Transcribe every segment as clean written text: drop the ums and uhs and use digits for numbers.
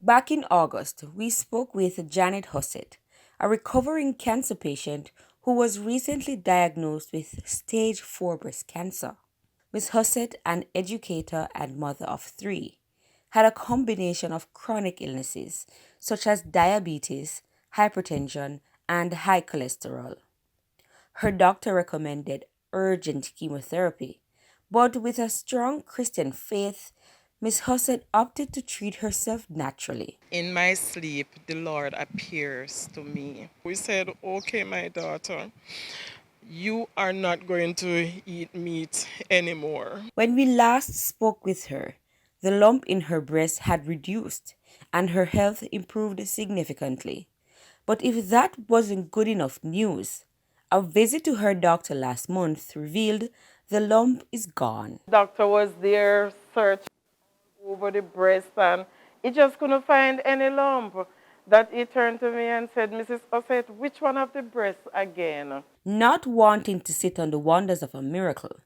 Back in August, we spoke with Janet Hussett, a recovering cancer patient who was recently diagnosed with stage 4 breast cancer. Ms. Hussett, an educator and mother of three, had a combination of chronic illnesses such as diabetes, hypertension, and high cholesterol. Her doctor recommended urgent chemotherapy, but with a strong Christian faith, Miss Hussett opted to treat herself naturally. In my sleep, the Lord appears to me. We said, "Okay, my daughter, you are not going to eat meat anymore." When we last spoke with her, the lump in her breast had reduced and her health improved significantly. But if that wasn't good enough news, a visit to her doctor last month revealed the lump is gone. Doctor was there searching over the breast and he just couldn't find any lump. That he turned to me and said, "Mrs. Osset, which one of the breasts again?" Not wanting to sit on the wonders of a miracle,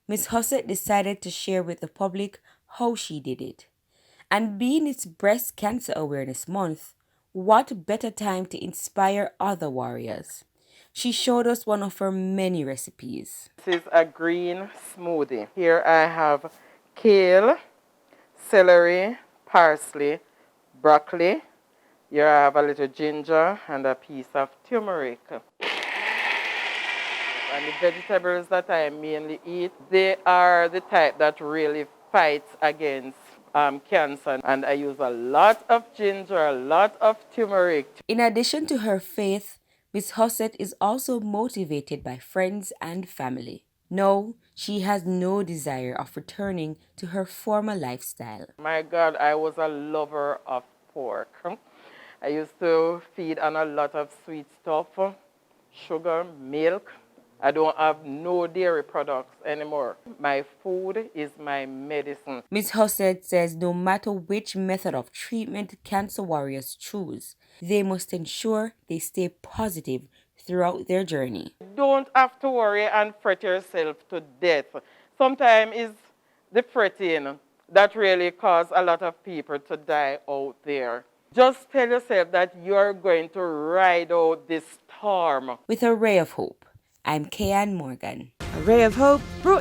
Miss Hussett decided to share with the public how she did it. And being its Breast Cancer Awareness Month, what better time to inspire other warriors? She showed us one of her many recipes. This is a green smoothie. Here I have kale, celery, parsley, broccoli. Here I have a little ginger and a piece of turmeric. And the vegetables that I mainly eat, they are the type that really fights against cancer. And I use a lot of ginger, a lot of turmeric. In addition to her faith, Miss Hussett is also motivated by friends and family. No, she has no desire of returning to her former lifestyle. My God, I was a lover of pork. I used to feed on a lot of sweet stuff, sugar, milk. I don't have no dairy products anymore. My food is my medicine. Ms. Hussett says no matter which method of treatment cancer warriors choose, they must ensure they stay positive throughout their journey. Don't have to worry and fret yourself to death. Sometimes it's the fretting that really causes a lot of people to die out there. Just tell yourself that you're going to ride out this storm. With a ray of hope, I'm Kayan Morgan. A ray of hope brought